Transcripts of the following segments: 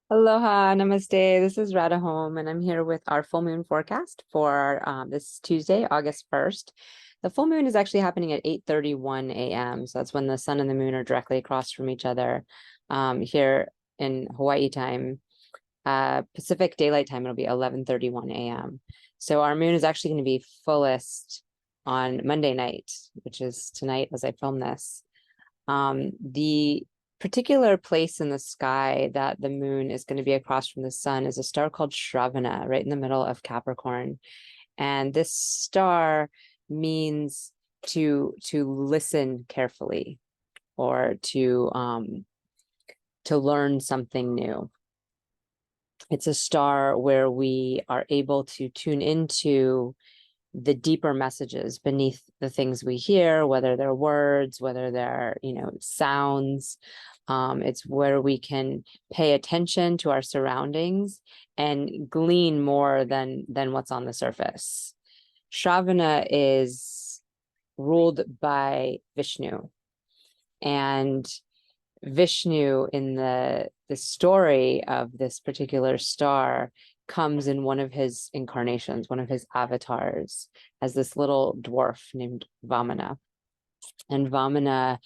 Aloha, namaste. This is Radha Home, and I'm here with our full moon forecast for this Tuesday, August 1st. The full moon is actually happening at 8:31 a.m. So that's when the sun and the moon are directly across from each other here in Hawaii time. Pacific Daylight Time, it'll be 11:31 a.m. So our moon is actually going to be fullest on Monday night, which is tonight as I film this. The particular place in the sky that the moon is going to be across from the sun is a star called Shravana, right in the middle of Capricorn. And this star means to listen carefully or to learn something new. It's a star where we are able to tune into the deeper messages beneath the things we hear, whether they're words, whether they're, sounds. It's where we can pay attention to our surroundings and glean more than what's on the surface. Shravana is ruled by Vishnu, and Vishnu in the story of this particular star comes in one of his incarnations, one of his avatars, as this little dwarf named Vamana. And Vamana,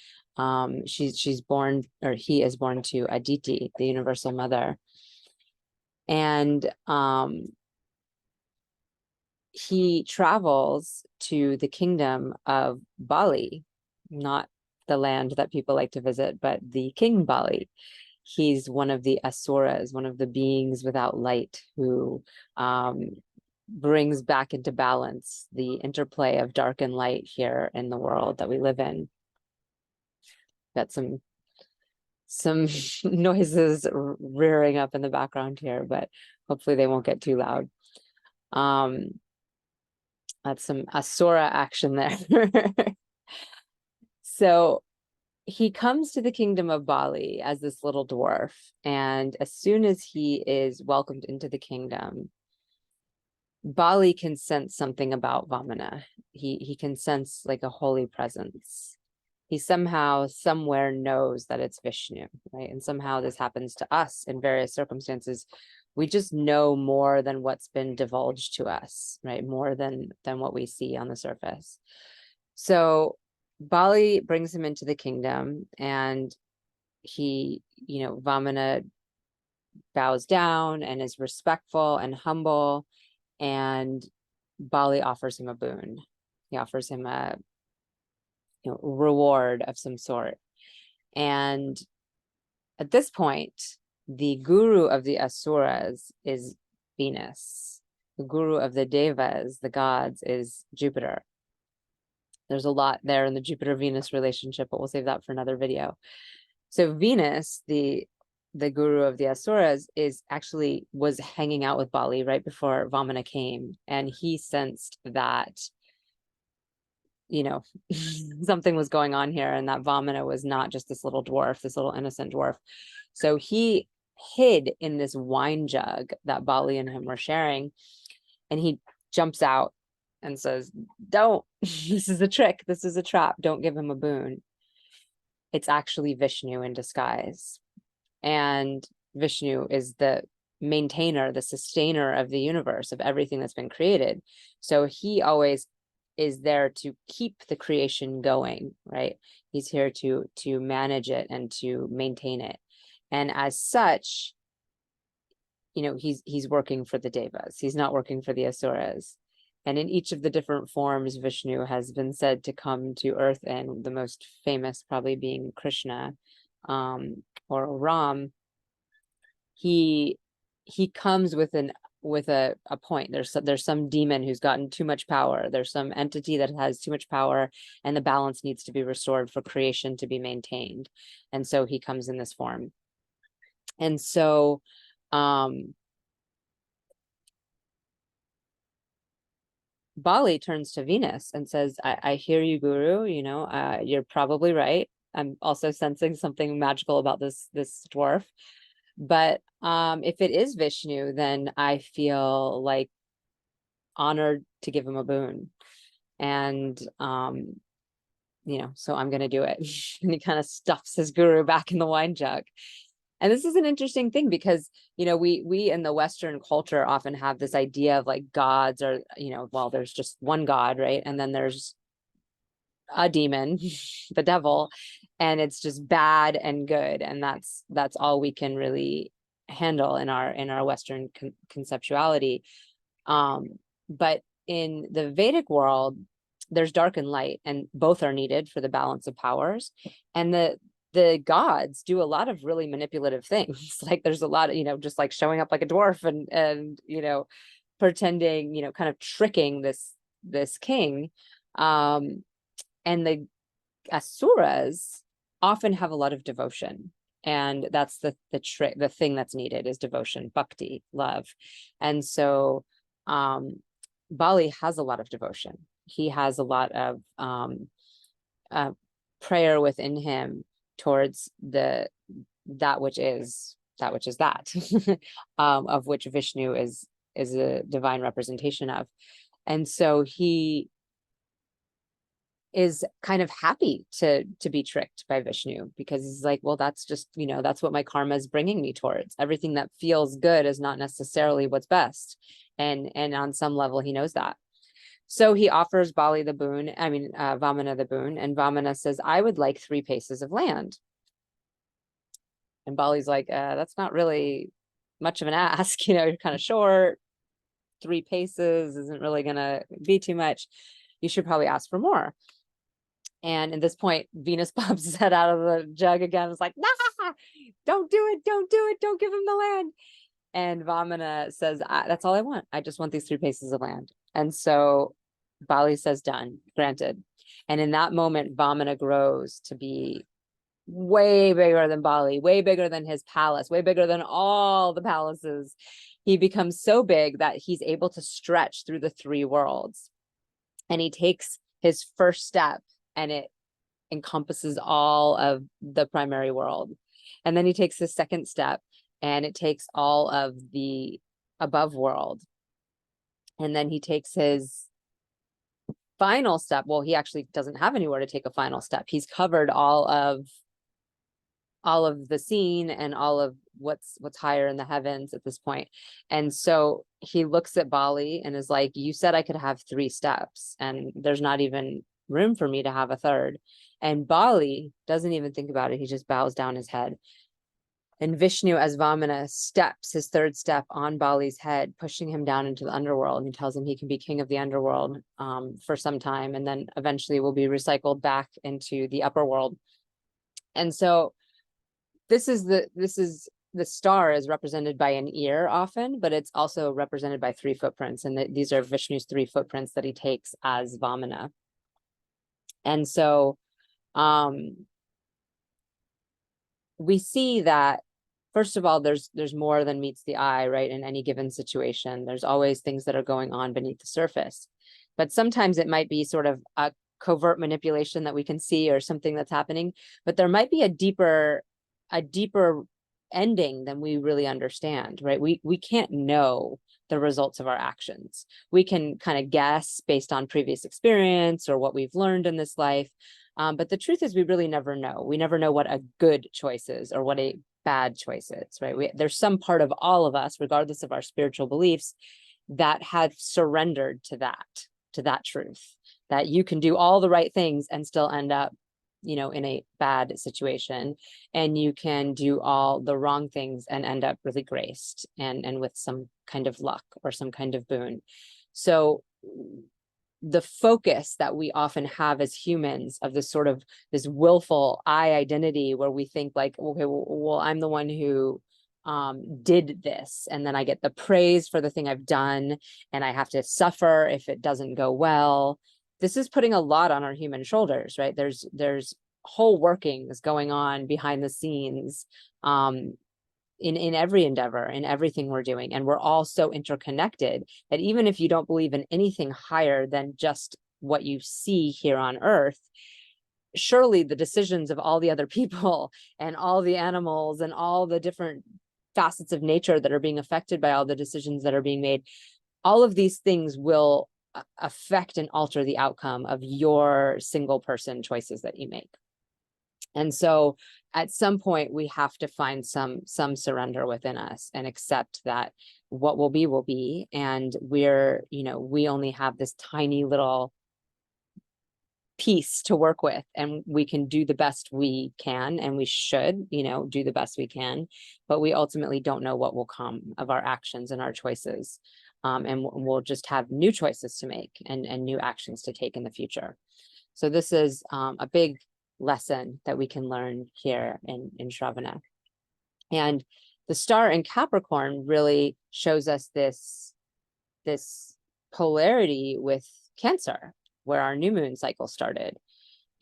she's born, or he is born to Aditi, the universal mother. And he travels to the kingdom of Bali, not the land that people like to visit, but the king Bali. He's one of the asuras, one of the beings without light, who brings back into balance the interplay of dark and light here in the world that we live in. Got some noises rearing up in the background here, but hopefully they won't get too loud. That's some asura action there. So he comes to the kingdom of Bali as this little dwarf, and as soon as he is welcomed into the kingdom, Bali can sense something about Vamana. He can sense like a holy presence. He somehow, somewhere knows that it's Vishnu, right? And somehow this happens to us in various circumstances. We just know more than what's been divulged to us, right? More than what we see on the surface. So Bali brings him into the kingdom, and he, Vamana bows down and is respectful and humble, and Bali offers him a boon. He offers him a reward of some sort. And at this point, the guru of the asuras is Venus. The guru of the devas, the gods, is Jupiter. There's a lot there in the Jupiter-Venus relationship, but we'll save that for another video. So Venus, the guru of the asuras, was hanging out with Bali right before Vamana came, and he sensed that something was going on here, and that Vamana was not just this little dwarf, this little innocent dwarf. So he hid in this wine jug that Bali and him were sharing, and he jumps out and says, "Don't, this is a trick, this is a trap, don't give him a boon." It's actually Vishnu in disguise. And Vishnu is the maintainer, the sustainer of the universe, of everything that's been created. So he always is there to keep the creation going, right? He's here to manage it and to maintain it. And as such, he's working for the devas. He's not working for the asuras. And in each of the different forms, Vishnu has been said to come to earth, and the most famous probably being Krishna, or Ram. He comes with a point. There's some demon who's gotten too much power. There's some entity that has too much power, and the balance needs to be restored for creation to be maintained. And so he comes in this form. And so Bali turns to Venus and says, I hear you, Guru, you're probably right. I'm also sensing something magical about this dwarf. But if it is Vishnu, then I feel like honored to give him a boon. And so I'm gonna do it. And he kind of stuffs his guru back in the wine jug. And this is an interesting thing because, we in the Western culture often have this idea of like gods are, well, there's just one God, right? And then there's a demon, the devil, and it's just bad and good. And that's all we can really handle in our Western conceptuality. But in the Vedic world, there's dark and light, and both are needed for the balance of powers. And the gods do a lot of really manipulative things. Like there's a lot of, just like showing up like a dwarf and pretending, kind of tricking this king. And the asuras often have a lot of devotion. And that's the thing that's needed is devotion, bhakti, love. And so Bali has a lot of devotion. He has a lot of prayer within him towards that which is that of which Vishnu is a divine representation of. And so he is kind of happy to be tricked by Vishnu, because he's like, well, that's just, that's what my karma is bringing me towards. Everything that feels good is not necessarily what's best. And on some level, he knows that. So he offers Vamana the boon, and Vamana says, I would like 3 paces of land. And Bali's like, that's not really much of an ask, you're kind of short. 3 paces isn't really gonna be too much. You should probably ask for more. And at this point, Venus pops his head out of the jug again. It's like, nah, don't do it. Don't do it. Don't give him the land. And Vamana says, that's all I want. I just want these 3 paces of land. And so Bali says, done, granted. And in that moment, Vamana grows to be way bigger than Bali, way bigger than his palace, way bigger than all the palaces. He becomes so big that he's able to stretch through the 3 worlds. And he takes his first step, and it encompasses all of the primary world. And then he takes his second step, and it takes all of the above world. And then he takes his final step. Well, he actually doesn't have anywhere to take a final step. He's covered all of the scene and all of what's higher in the heavens at this point. And so he looks at Bali and is like, you said I could have 3 steps, and there's not even room for me to have a third. And Bali doesn't even think about it. He just bows down his head. And Vishnu, as Vamana, steps his 3rd step on Bali's head, pushing him down into the underworld. And he tells him he can be king of the underworld for some time, and then eventually will be recycled back into the upper world. And so this is the star is represented by an ear often, but it's also represented by 3 footprints. And these are Vishnu's 3 footprints that he takes as Vamana. And so we see that, first of all, there's more than meets the eye, right? In any given situation, there's always things that are going on beneath the surface. But sometimes it might be sort of a covert manipulation that we can see, or something that's happening, but there might be a deeper ending than we really understand, right? We can't know the results of our actions. We can kind of guess based on previous experience or what we've learned in this life. But the truth is, we really never know. We never know what a good choice is or what a bad choice is, right? There's some part of all of us, regardless of our spiritual beliefs, that have surrendered to that truth, that you can do all the right things and still end up, in a bad situation, and you can do all the wrong things and end up really graced and with some kind of luck or some kind of boon. So the focus that we often have as humans of this sort of this willful I identity, where we think like, okay, well, I'm the one who did this, and then I get the praise for the thing I've done, and I have to suffer if it doesn't go well. This is putting a lot on our human shoulders, right? There's whole workings going on behind the scenes in every endeavor, in everything we're doing. And we're all so interconnected that even if you don't believe in anything higher than just what you see here on Earth, surely the decisions of all the other people and all the animals and all the different facets of nature that are being affected by all the decisions that are being made, all of these things will affect and alter the outcome of your single person choices that you make. And so at some point we have to find some surrender within us and accept that what will be, and we're, you know, we only have this tiny little piece to work with, and we can do the best we can, and we should, you know, do the best we can, but we ultimately don't know what will come of our actions and our choices. And we'll just have new choices to make and new actions to take in the future. So this is a big lesson that we can learn here in Shravana. And the star in Capricorn really shows us this polarity with Cancer, where our new moon cycle started.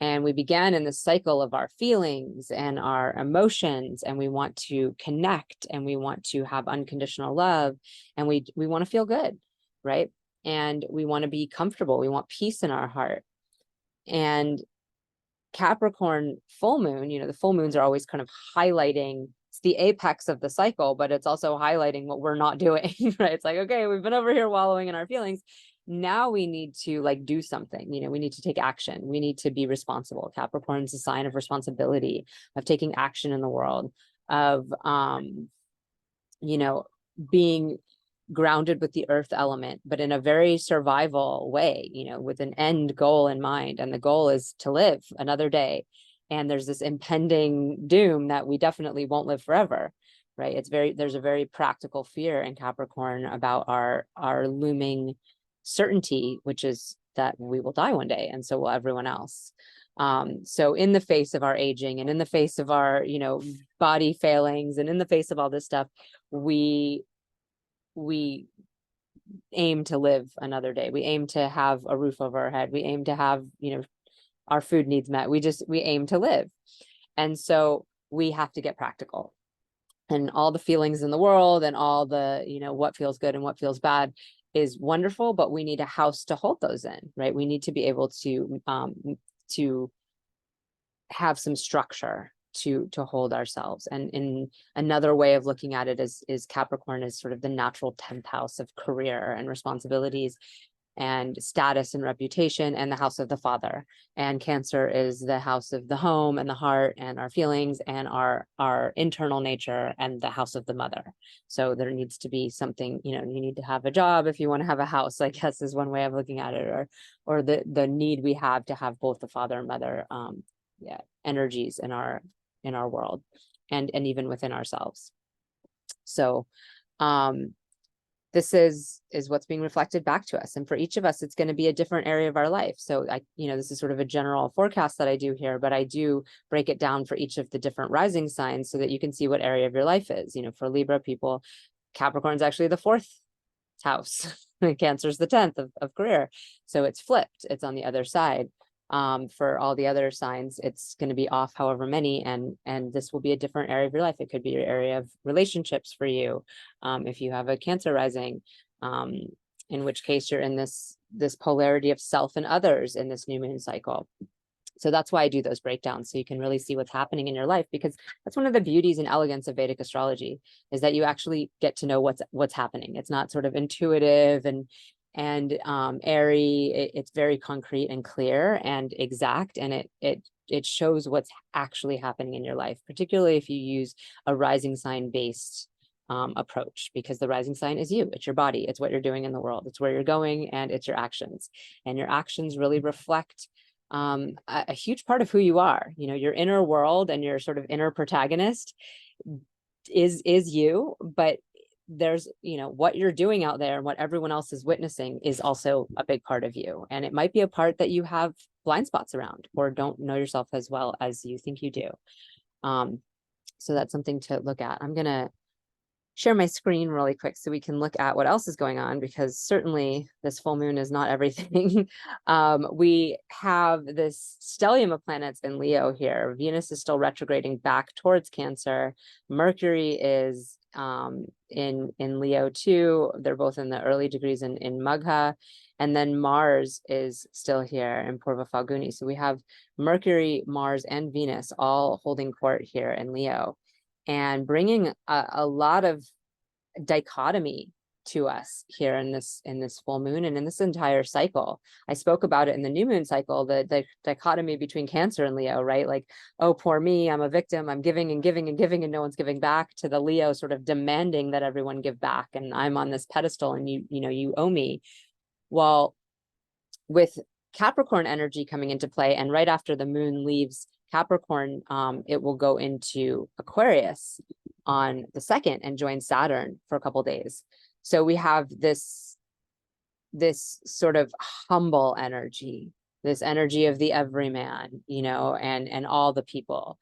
And we began in the cycle of our feelings and our emotions, and we want to connect, and we want to have unconditional love, and we want to feel good, right? And we want to be comfortable. We want peace in our heart. And Capricorn full moon, you know, the full moons are always kind of highlighting, it's the apex of the cycle, but it's also highlighting what we're not doing, right? It's like, okay, we've been over here wallowing in our feelings. Now we need to like do something, you know, we need to take action. We need to be responsible. Capricorn's a sign of responsibility, of taking action in the world, of, you know, being grounded with the earth element, but in a very survival way, you know, with an end goal in mind. And the goal is to live another day. And there's this impending doom that we definitely won't live forever, right? There's a very practical fear in Capricorn about our looming certainty, which is that we will die one day, and so will everyone else. So in the face of our aging, and in the face of our, you know, body failings, and in the face of all this stuff, we aim to live another day. We aim to have a roof over our head. We aim to have, you know, our food needs met. We aim to live. And so we have to get practical. And all the feelings in the world, and all the, you know, what feels good and what feels bad is wonderful, but we need a house to hold those in, right? We need to be able to have some structure to hold ourselves. And in another way of looking at it is Capricorn is sort of the natural 10th house of career and responsibilities and status and reputation, and the house of the father. And Cancer is the house of the home and the heart and our feelings and our internal nature, and the house of the mother. So there needs to be something, you know, you need to have a job if you want to have a house, I guess, is one way of looking at it, or the need we have to have both the father and mother energies in our world, and even within ourselves. So this is what's being reflected back to us. And for each of us, it's going to be a different area of our life. So you know, this is sort of a general forecast that I do here, but I do break it down for each of the different rising signs so that you can see what area of your life is. You know, for Libra people, Capricorn is actually the 4th house. Cancer is the 10th of career. So it's flipped. It's on the other side. For all the other signs, it's going to be off however many, and this will be a different area of your life. It could be your area of relationships for you, if you have a Cancer rising, in which case you're in this polarity of self and others in this new moon cycle. So that's why I do those breakdowns, so you can really see what's happening in your life, because that's one of the beauties and elegance of Vedic astrology, is that you actually get to know what's happening. It's not sort of intuitive and airy. It's very concrete and clear and exact, and it shows what's actually happening in your life, particularly if you use a rising sign based approach, because the rising sign is you. It's your body. It's what you're doing in the world. It's where you're going, and it's your actions. And your actions really reflect a huge part of who you are. You know, your inner world and your sort of inner protagonist is you, but there's, you know, what you're doing out there and what everyone else is witnessing is also a big part of you. And it might be a part that you have blind spots around, or don't know yourself as well as you think you do. So that's something to look at. I'm gonna share my screen really quick so we can look at what else is going on, because certainly this full moon is not everything. We have this stellium of planets in Leo here. Venus is still retrograding back towards Cancer. Mercury is in Leo too. They're both in the early degrees in Magha. And then Mars is still here in Purva Falguni. So we have Mercury, Mars, and Venus all holding court here in Leo, and bringing a lot of dichotomy to us here in this full moon and in this entire cycle. I spoke about it in the new moon cycle, the dichotomy between Cancer and Leo, right? Like, oh, poor me, I'm a victim, I'm giving and giving and giving and no one's giving back, to the Leo sort of demanding that everyone give back, and I'm on this pedestal and you owe me. Well, with Capricorn energy coming into play, and right after the moon leaves Capricorn, it will go into Aquarius on the 2nd and join Saturn for a couple days. So we have this sort of humble energy, this energy of the everyman, and all the people,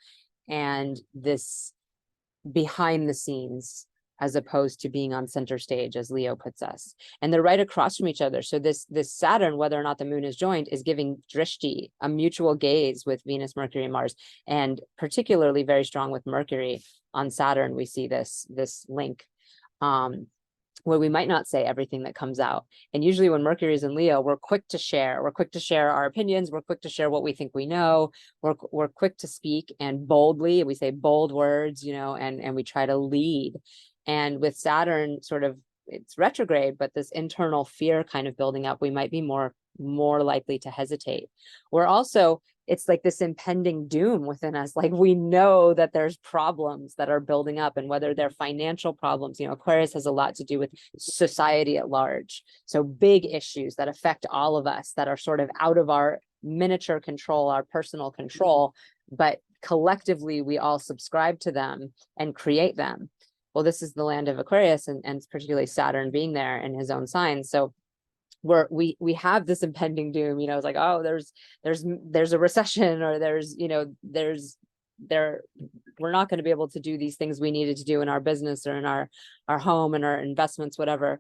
and this behind the scenes, as opposed to being on center stage, as Leo puts us. And they're right across from each other. So this Saturn, whether or not the moon is joined, is giving drishti, a mutual gaze with Venus, Mercury, and Mars, and particularly very strong with Mercury on Saturn. We see this link, where we might not say everything that comes out. And usually when Mercury is in Leo, we're quick to share. We're quick to share our opinions. We're quick to share what we think we know. We're quick to speak, and boldly, we say bold words, and we try to lead. And with Saturn sort of, it's retrograde, but this internal fear kind of building up, we might be more likely to hesitate. We're also, it's like this impending doom within us. Like, we know that there's problems that are building up, and whether they're financial problems, Aquarius has a lot to do with society at large. So big issues that affect all of us, that are sort of out of our miniature control, our personal control, but collectively we all subscribe to them and create them. Well, this is the land of Aquarius, and particularly Saturn being there in his own sign. So we have this impending doom, it's like, oh, there's a recession, or we're not going to be able to do these things we needed to do in our business or in our home and our investments, whatever.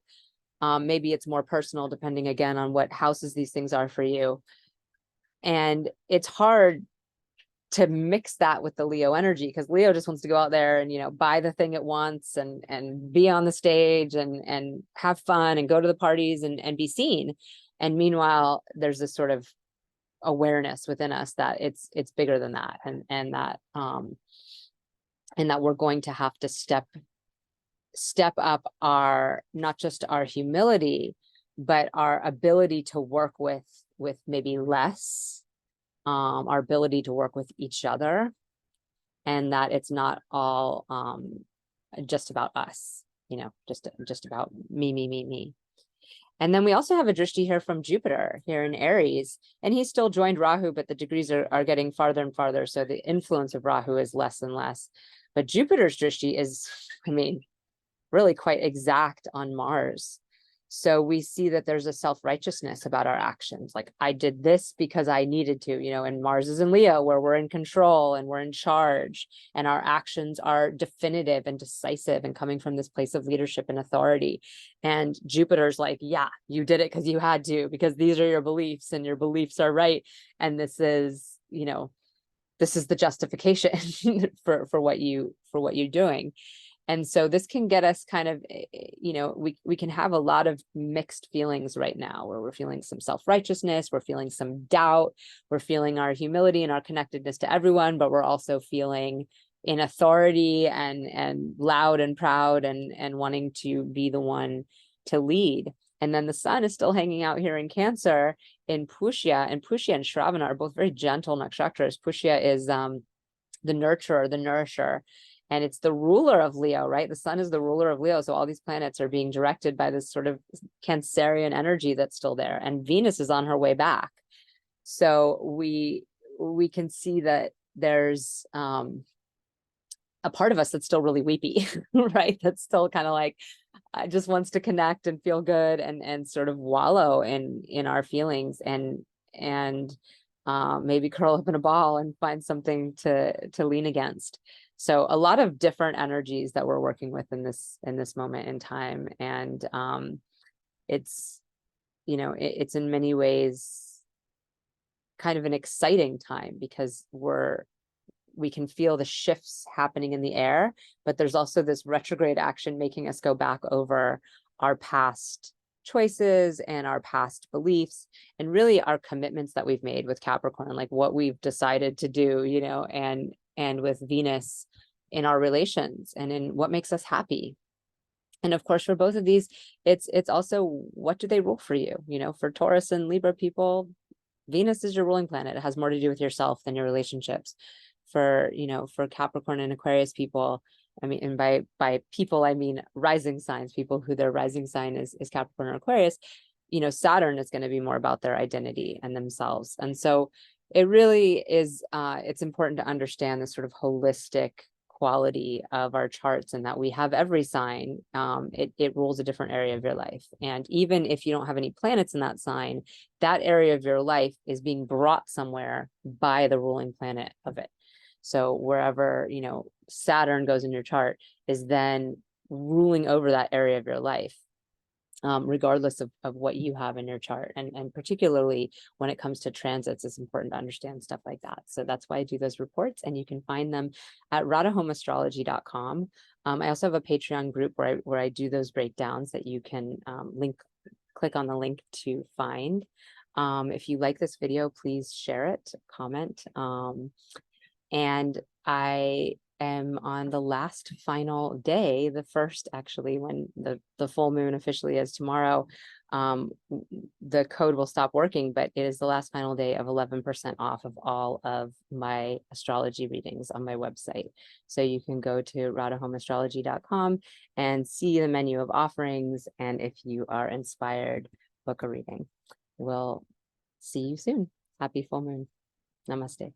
Maybe it's more personal, depending again on what houses these things are for you. And it's hard to mix that with the Leo energy, because Leo just wants to go out there and buy the thing it wants, and be on the stage and have fun and go to the parties and be seen. And meanwhile, there's this sort of awareness within us that it's bigger than that, and that we're going to have to step up our, not just our humility, but our ability to work with maybe less, our ability to work with each other, and that it's not all just about us, just about me. And then we also have a drishti here from Jupiter here in Aries, and he's still joined Rahu, but the degrees are getting farther and farther, so the influence of Rahu is less and less. But Jupiter's drishti is, really quite exact on Mars. So we see that there's a self-righteousness about our actions. Like, I did this because I needed to, and Mars is in Leo, where we're in control and we're in charge, and our actions are definitive and decisive and coming from this place of leadership and authority. And Jupiter's like, yeah, you did it because you had to, because these are your beliefs and your beliefs are right. And this is, this is the justification for what you're doing. And so this can get us kind of, we can have a lot of mixed feelings right now, where we're feeling some self-righteousness, we're feeling some doubt, we're feeling our humility and our connectedness to everyone, but we're also feeling in authority and loud and proud and wanting to be the one to lead. And then the sun is still hanging out here in Cancer in Pushya, and Pushya and Shravana are both very gentle nakshatras. Pushya is the nurturer, the nourisher. And it's the ruler of Leo, right? The sun is the ruler of Leo. So all these planets are being directed by this sort of Cancerian energy that's still there. And Venus is on her way back. So we can see that there's a part of us that's still really weepy, right? That's still kind of like, just wants to connect and feel good and sort of wallow in our feelings and maybe curl up in a ball and find something to lean against. So a lot of different energies that we're working with in this moment in time. And it's, it's in many ways kind of an exciting time, because we can feel the shifts happening in the air, but there's also this retrograde action making us go back over our past choices and our past beliefs, and really our commitments that we've made with Capricorn, like what we've decided to do, and with Venus in our relations and in what makes us happy. And of course, for both of these, it's also, what do they rule for you? You know, for Taurus and Libra people, Venus is your ruling planet. It has more to do with yourself than your relationships. For, you know, for Capricorn and Aquarius people, I mean, and by people, I mean rising signs, people who their rising sign is Capricorn or Aquarius, you know, Saturn is going to be more about their identity and themselves. And so it really is, it's important to understand the sort of holistic quality of our charts, and that we have every sign. It rules a different area of your life. And even if you don't have any planets in that sign, that area of your life is being brought somewhere by the ruling planet of it. So wherever, you know, Saturn goes in your chart is then ruling over that area of your life, regardless of what you have in your chart. And particularly when it comes to transits, it's important to understand stuff like that. So that's why I do those reports, and you can find them at radahomeastrology.com. I also have a Patreon group where I do those breakdowns that you can click on the link to find. If you like this video, please share it, comment. And I am on the last final day, the first actually, when the full moon officially is tomorrow. The code will stop working, but it is the last final day of 11% off of all of my astrology readings on my website. So you can go to radahomeastrology.com and see the menu of offerings. And if you are inspired, book a reading. We'll see you soon. Happy full moon. Namaste.